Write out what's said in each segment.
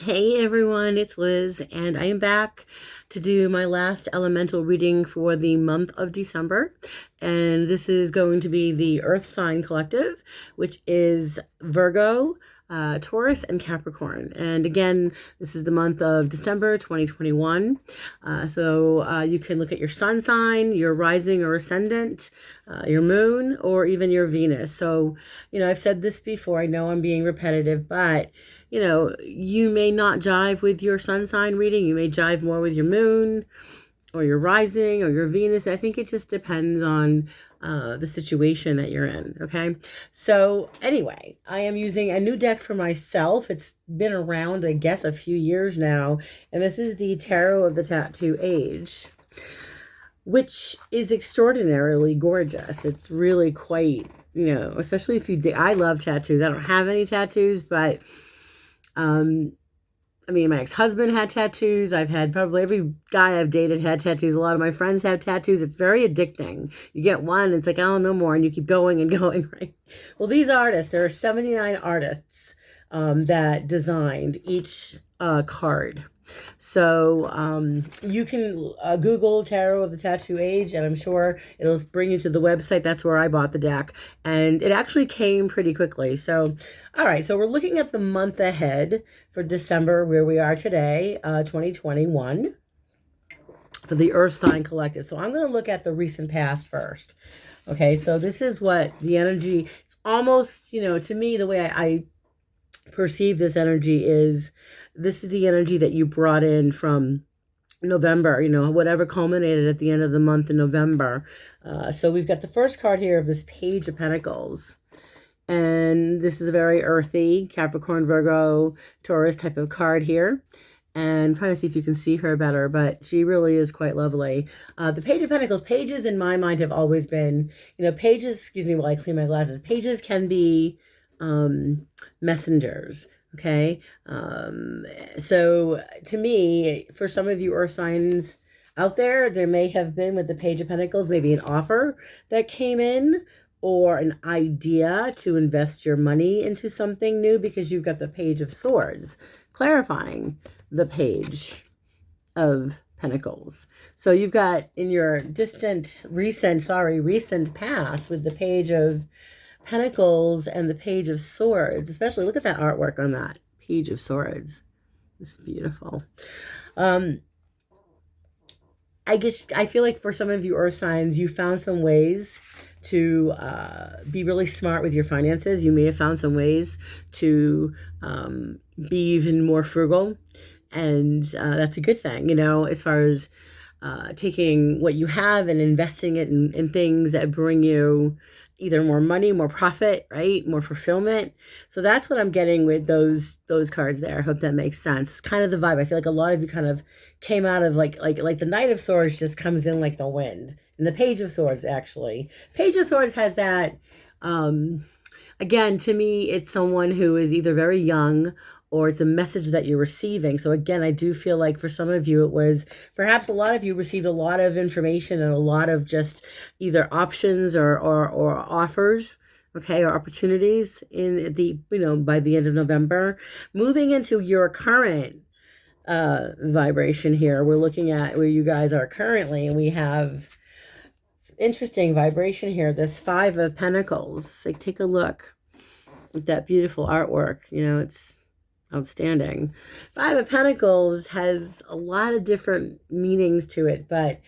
Hey everyone, it's Liz, and I am back to do my last elemental reading for the month of December. And this is going to be the Earth Sign Collective, which is Virgo, Taurus, and Capricorn. And again, this is the month of December 2021. So you can look at your sun sign, your rising or ascendant, your moon, or even your Venus. So, I've said this before. I know I'm being repetitive, but you may not jive with your sun sign reading. You may jive more with your moon or your rising or your Venus. I think it just depends on the situation that you're in. Okay. So anyway, I am using a new deck for myself. It's been around, I guess, a few years now. And this is the Tarot of the Tattoo Age, which is extraordinarily gorgeous. It's really quite, especially if you I love tattoos. I don't have any tattoos, but my ex-husband had tattoos. I've had probably every guy I've dated had tattoos. A lot of my friends have tattoos. It's very addicting. You get one, it's like, oh, no more. And you keep going and going, right? Well, these artists, there are 79 artists that designed each card. So you can Google Tarot of the Tattoo Age, and I'm sure it'll bring you to the website. That's where I bought the deck, and it actually came pretty quickly. So, all right, so we're looking at the month ahead for December, where we are today, 2021, for the Earth Sign Collective. So I'm going to look at the recent past first. Okay, so this is what the energy, it's almost, to me, the way I perceive this energy is, this is the energy that you brought in from November, whatever culminated at the end of the month in November. So we've got the first card here of this Page of Pentacles. And this is a very earthy Capricorn, Virgo, Taurus type of card here. And I'm trying to see if you can see her better, but she really is quite lovely. The Page of Pentacles, pages in my mind have always been, pages, excuse me while I clean my glasses, pages can be messengers. Okay. So to me, for some of you earth signs out there, there may have been with the Page of Pentacles, maybe an offer that came in or an idea to invest your money into something new, because you've got the Page of Swords clarifying the Page of Pentacles. So you've got in your recent past with the Page of Pentacles and the Page of Swords, especially look at that artwork on that Page of Swords. It's beautiful. I feel like for some of you earth signs, you found some ways to be really smart with your finances. You may have found some ways to be even more frugal, and that's a good thing, as far as taking what you have and investing it in things that bring you either more money, more profit, right? More fulfillment. So that's what I'm getting with those cards there. I hope that makes sense. It's kind of the vibe. I feel like a lot of you kind of came out of like the Knight of Swords just comes in like the wind. And the Page of Swords, actually. Page of Swords has that, again, to me, it's someone who is either very young or it's a message that you're receiving. So again, I do feel like for some of you, it was perhaps a lot of you received a lot of information and a lot of just either options or offers, okay, or opportunities in the, by the end of November. Moving into your current vibration here, we're looking at where you guys are currently, and we have interesting vibration here, this Five of Pentacles. Like, take a look at that beautiful artwork. It's outstanding. Five of Pentacles has a lot of different meanings to it, but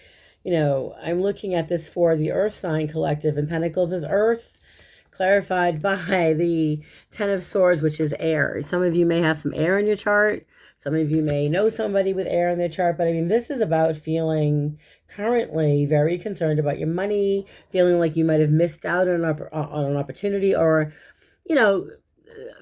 I'm looking at this for the Earth Sign Collective, and Pentacles is earth, clarified by the Ten of Swords, which is air. Some of you may have some air in your chart. Some of you may know somebody with air in their chart, but this is about feeling currently very concerned about your money, feeling like you might have missed out on an opportunity, or,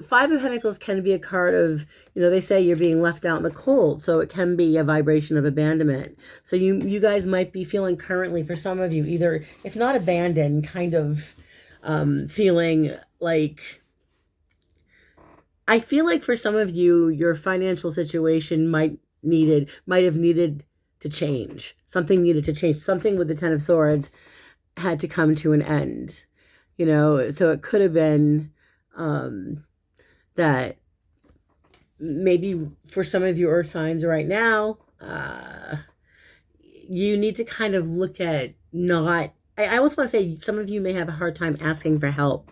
Five of Pentacles can be a card of, they say you're being left out in the cold. So it can be a vibration of abandonment. So you guys might be feeling currently, for some of you, either, if not abandoned, kind of feeling like, I feel like for some of you, your financial situation might have needed to change. Something needed to change. Something with the Ten of Swords had to come to an end. So it could have been that maybe for some of you earth signs right now, you need to kind of look at not, I almost want to say some of you may have a hard time asking for help,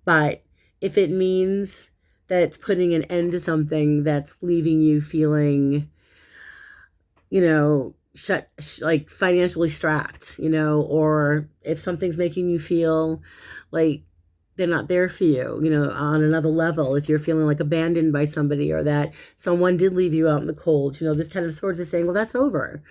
but if it means that it's putting an end to something that's leaving you feeling, like financially strapped, or if something's making you feel like they're not there for you, on another level, if you're feeling like abandoned by somebody or that someone did leave you out in the cold, this Ten of Swords is saying, well, that's over.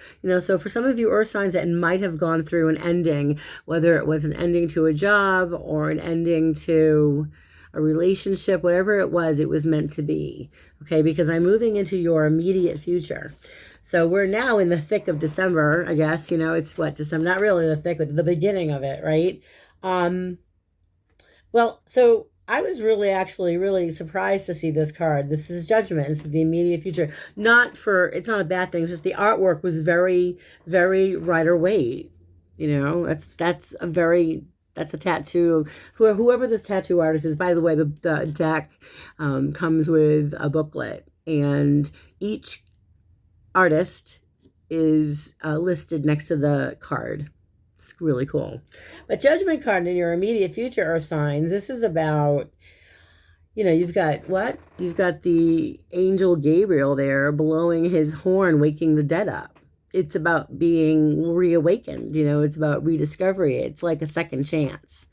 So for some of you earth signs that might have gone through an ending, whether it was an ending to a job or an ending to a relationship, whatever it was meant to be. Okay, because I'm moving into your immediate future. So we're now in the thick of December, I guess, it's what, December, not really the thick, but the beginning of it, right? Well, so I was really surprised to see this card. This is Judgment. This is the immediate future. It's not a bad thing. It's just the artwork was very, very Rider Waite. That's a tattoo. Whoever this tattoo artist is, by the way, the deck comes with a booklet, and each artist is listed next to the card. It's really cool. But Judgment card in your immediate future, earth signs, this is about, you've got what? You've got the angel Gabriel there blowing his horn, waking the dead up. It's about being reawakened, it's about rediscovery. It's like a second chance,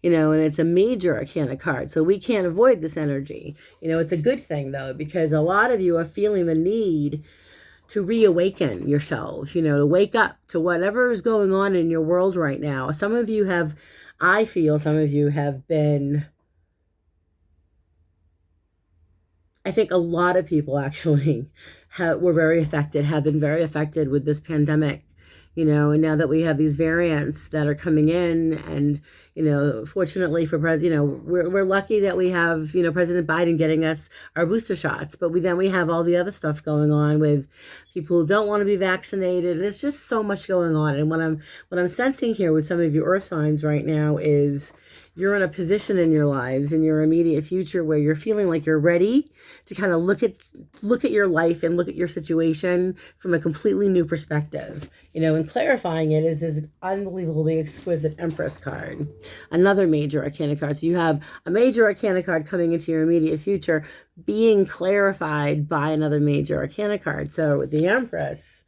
and it's a major arcana card. So we can't avoid this energy. It's a good thing, though, because a lot of you are feeling the need to reawaken yourself, to wake up to whatever is going on in your world right now. I feel some of you have been, I think a lot of people actually have been very affected with this pandemic, and now that we have these variants that are coming in, and, fortunately for we're lucky that we have, President Biden getting us our booster shots, but we have all the other stuff going on with people who don't want to be vaccinated. And it's just so much going on. And what I'm sensing here with some of your earth signs right now is you're in a position in your lives, in your immediate future, where you're feeling like you're ready to kind of look at your life and look at your situation from a completely new perspective. And clarifying it is this unbelievably exquisite Empress card, another major arcana card. So you have a major arcana card coming into your immediate future being clarified by another major arcana card. So the Empress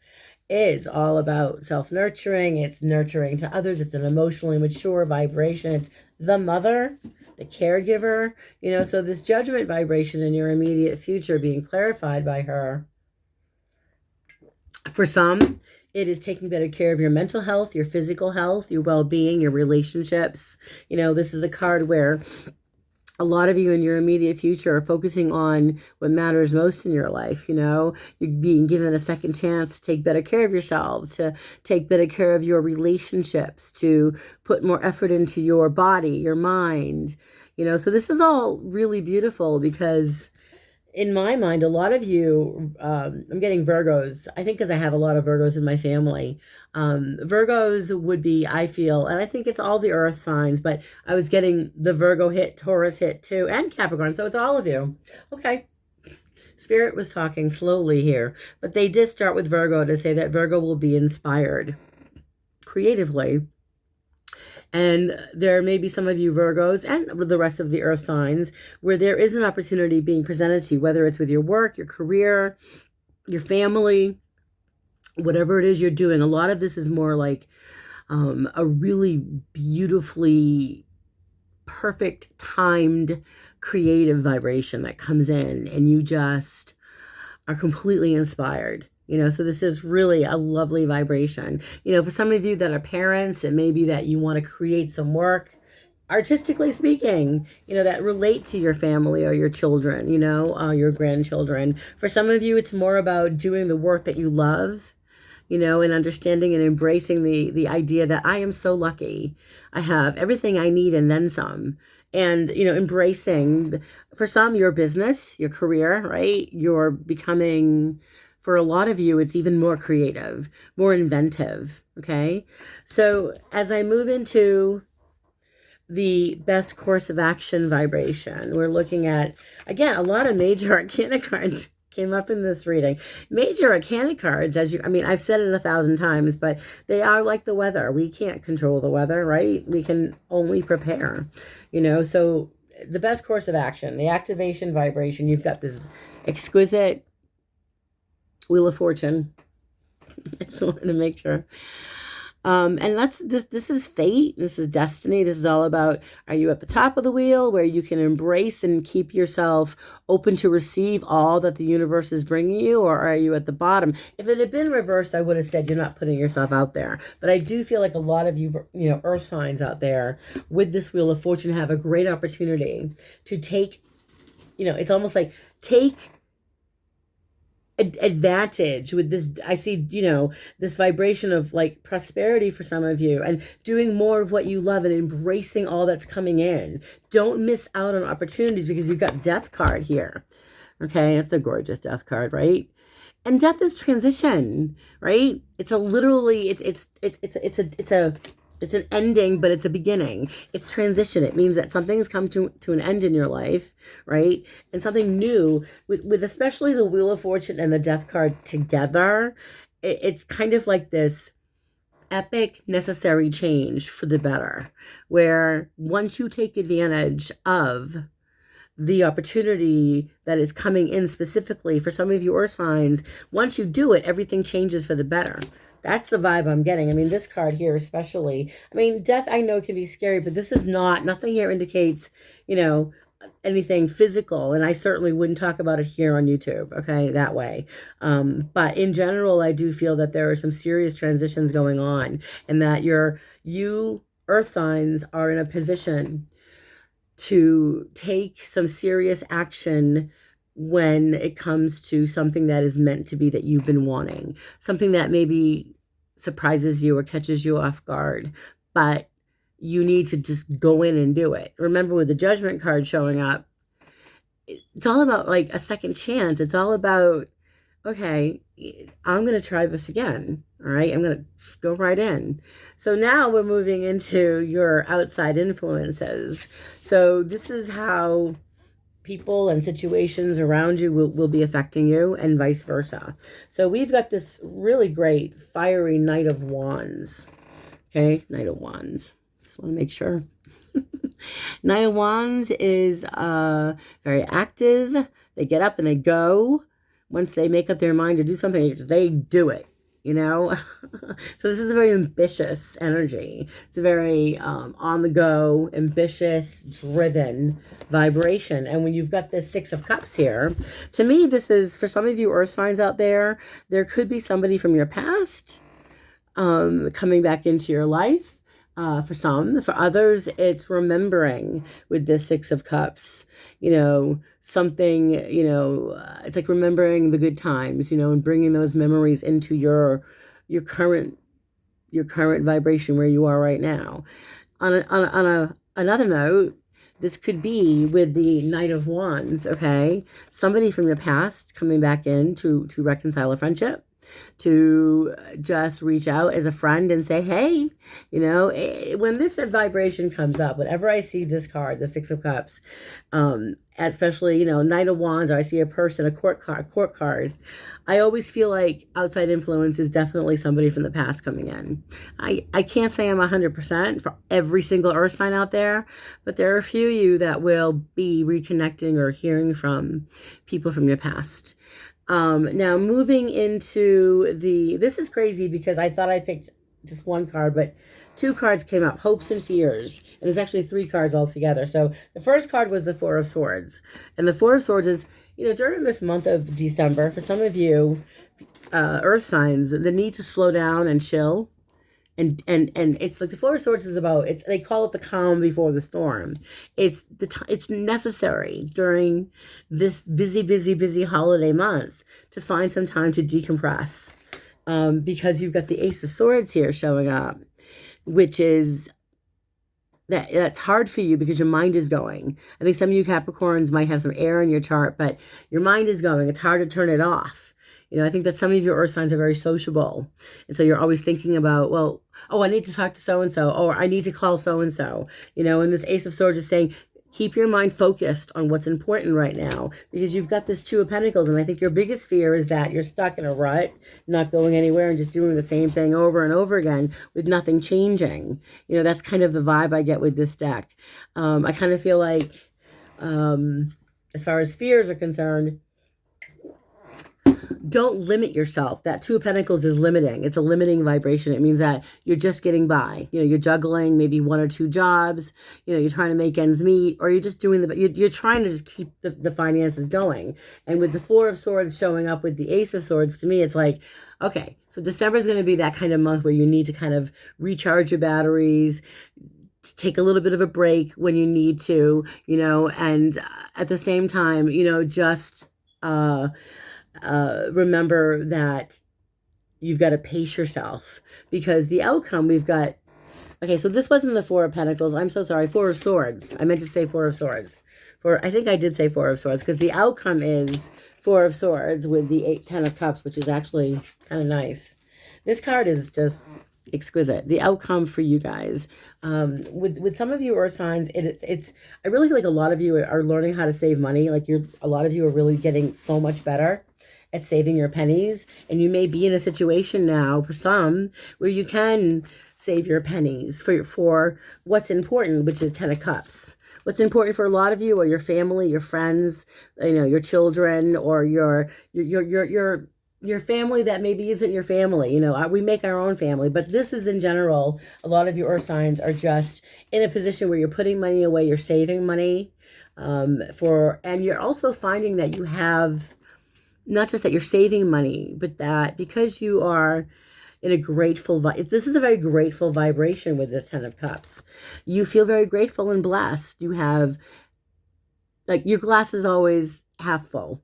is all about self-nurturing. It's nurturing to others. It's an emotionally mature vibration. It's the mother, the caregiver, so this Judgment vibration in your immediate future being clarified by her. For some, it is taking better care of your mental health, your physical health, your well-being, your relationships. This is a card where a lot of you in your immediate future are focusing on what matters most in your life. You're being given a second chance to take better care of yourselves, to take better care of your relationships, to put more effort into your body, your mind. So this is all really beautiful because in my mind, a lot of you, I'm getting Virgos, I think because I have a lot of Virgos in my family. Virgos would be, I feel, and I think it's all the earth signs, but I was getting the Virgo hit, Taurus hit too, and Capricorn, so it's all of you. Okay. Spirit was talking slowly here, but they did start with Virgo to say that Virgo will be inspired creatively. And there may be some of you Virgos and the rest of the earth signs where there is an opportunity being presented to you, whether it's with your work, your career, your family, whatever it is you're doing. A lot of this is more like a really beautifully perfect timed creative vibration that comes in, and you just are completely inspired. So this is really a lovely vibration. For some of you that are parents, it may be that you want to create some work, artistically speaking, that relate to your family or your children, your grandchildren. For some of you, it's more about doing the work that you love, and understanding and embracing the idea that I am so lucky. I have everything I need and then some. And, embracing, for some, your business, your career, right? You're becoming... For a lot of you, it's even more creative, more inventive, okay? So as I move into the best course of action vibration. We're looking at, again, a lot of major arcana cards came up in this reading. Major arcana cards, I've said it 1,000 times, but they are like the weather. We can't control the weather, right? We can only prepare, so the best course of action, the activation vibration, you've got this exquisite Wheel of Fortune. I just wanted to make sure. And this is fate. This is destiny. This is all about, are you at the top of the wheel where you can embrace and keep yourself open to receive all that the universe is bringing you, or are you at the bottom? If it had been reversed, I would have said you're not putting yourself out there. But I do feel like a lot of you, earth signs out there with this Wheel of Fortune have a great opportunity to take, it's almost like take advantage with this. I see, this vibration of like prosperity for some of you, and doing more of what you love and embracing all that's coming in. Don't miss out on opportunities, because you've got Death card here. Okay, it's a gorgeous Death card, right? And death is transition, right? It's a literally, it's an ending, but it's a beginning. It's transition. It means that something has come to an end in your life, right? And something new, with especially the Wheel of Fortune and the Death card together, it's kind of like this epic necessary change for the better, where once you take advantage of the opportunity that is coming in specifically for some of you earth signs, once you do it, everything changes for the better. That's the vibe I'm getting. This card here especially. Death I know can be scary, but this is nothing here indicates, anything physical. And I certainly wouldn't talk about it here on YouTube, okay, that way. But in general, I do feel that there are some serious transitions going on, and that you earth signs are in a position to take some serious action when it comes to something that is meant to be, that you've been wanting, something that maybe surprises you or catches you off guard, but you need to just go in and do it. Remember, with the Judgment card showing up, it's all about like a second chance. It's all about, okay, I'm going to try this again. All right, I'm going to go right in. So now we're moving into your outside influences. So this is how people and situations around you will be affecting you, and vice versa. So we've got this really great fiery Knight of Wands. Okay, Knight of Wands. Just want to make sure. Knight of Wands is very active. They get up and they go. Once they make up their mind to do something, they do it. So this is a very ambitious energy. It's a very on the go, ambitious, driven vibration. And when you've got this Six of Cups here, to me, this is, for some of you earth signs out there, there could be somebody from your past coming back into your life. For some, for others, it's remembering with this Six of Cups, something, it's like remembering the good times, and bringing those memories into your current vibration where you are right now. On another note, this could be with the Knight of Wands, okay? Somebody from your past coming back in to reconcile a friendship, to just reach out as a friend and say, hey, when this vibration comes up, whenever I see this card, the Six of Cups, especially, Knight of Wands, or I see a person, a court card, I always feel like outside influence is definitely somebody from the past coming in. I can't say I'm 100% for every single earth sign out there, but there are a few of you that will be reconnecting or hearing from people from your past. Now moving into this is crazy, because I thought I picked just one card, but two cards came up, Hopes and Fears, and there's actually three cards altogether. So the first card was the Four of Swords, and the Four of Swords is, during this month of December, for some of you earth signs, the need to slow down and chill. And it's like the Four of Swords is about, they call it the calm before the storm. It's necessary during this busy holiday month to find some time to decompress, because you've got the Ace of Swords here showing up, which is that's hard for you because your mind is going. I think some of you Capricorns might have some air in your chart, but your mind is going. It's hard to turn it off. I think that some of your earth signs are very sociable. And so you're always thinking about, well, oh, I need to talk to so-and-so, or I need to call so-and-so. And this Ace of Swords is saying, keep your mind focused on what's important right now, because you've got this Two of Pentacles, and I think your biggest fear is that you're stuck in a rut, not going anywhere and just doing the same thing over and over again with nothing changing. That's kind of the vibe I get with this deck. I kind of feel like, as far as fears are concerned, don't limit yourself. That Two of Pentacles is limiting. It's a limiting vibration. It means that you're just getting by. You're juggling maybe one or two jobs. You're trying to make ends meet, or you're just doing you're trying to just keep the finances going. And with the Four of Swords showing up with the Ace of Swords, to me, it's like, okay, so December is going to be that kind of month where you need to kind of recharge your batteries, take a little bit of a break when you need to, and at the same time, just remember that you've got to pace yourself, because the outcome we've got, okay, so this wasn't the Four of Pentacles. I'm so sorry. Four of Swords. I meant to say Four of Swords. I think I did say Four of Swords, because the outcome is Four of Swords with the Ten of Cups, which is actually kind of nice. This card is just exquisite. The outcome for you guys, with some of you earth signs, it's I really feel like a lot of you are learning how to save money. Like a lot of you are really getting so much better at saving your pennies, and you may be in a situation now for some where you can save your pennies for what's important, which is Ten of Cups. What's important for a lot of you are your family, your friends, your children, or your family that maybe isn't your family. We make our own family, but this is in general, a lot of your earth signs are just in a position where you're putting money away, you're saving money, and you're also finding that you have, not just that you're saving money, but that because you are in a grateful, this is a very grateful vibration with this Ten of Cups. You feel very grateful and blessed. You have, like, your glass is always half full.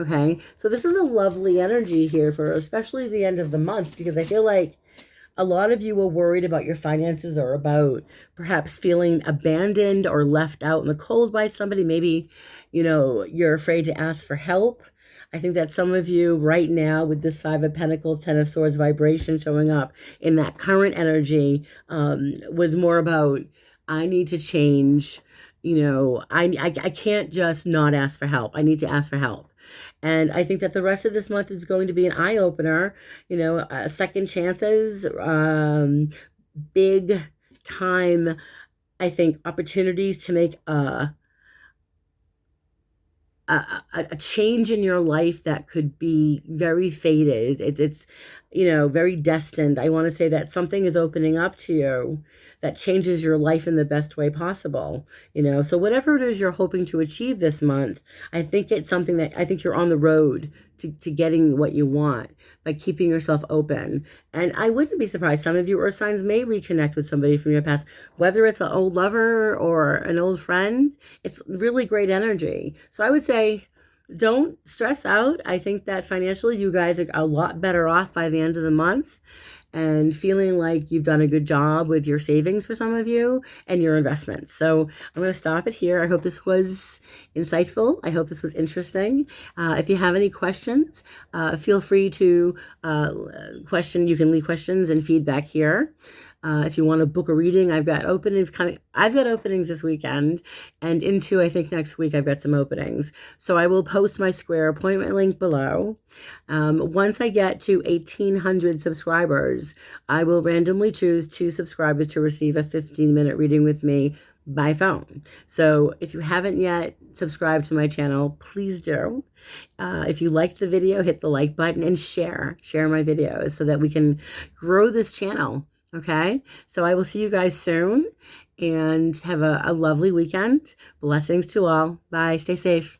Okay, so this is a lovely energy here for especially the end of the month, because I feel like a lot of you were worried about your finances, or about perhaps feeling abandoned or left out in the cold by somebody. Maybe, you're afraid to ask for help. I think that some of you right now with this Five of Pentacles, Ten of Swords vibration showing up in that current energy was more about, I need to change. I can't just not ask for help. I need to ask for help. And I think that the rest of this month is going to be an eye-opener, second chances, big time, I think, opportunities to make a change in your life that could be very fated. It's very destined. I want to say that something is opening up to you that changes your life in the best way possible. So whatever it is you're hoping to achieve this month, I think it's something that I think you're on the road to getting what you want by keeping yourself open. And I wouldn't be surprised. Some of you earth signs may reconnect with somebody from your past, whether it's an old lover or an old friend. It's really great energy. So I would say, don't stress out. I think that financially you guys are a lot better off by the end of the month, and feeling like you've done a good job with your savings for some of you and your investments. So I'm going to stop it here. I hope this was insightful. I hope this was interesting. If you have any questions, feel free to question. You can leave questions and feedback here. If you want to book a reading, I've got openings coming. I've got openings this weekend, and into, I think, next week, I've got some openings. So I will post my Square appointment link below. Once I get to 1,800 subscribers, I will randomly choose 2 subscribers to receive a 15-minute reading with me by phone. So if you haven't yet subscribed to my channel, please do. If you liked the video, hit the like button and share my videos so that we can grow this channel. Okay, so I will see you guys soon, and have a lovely weekend. Blessings to all. Bye. Stay safe.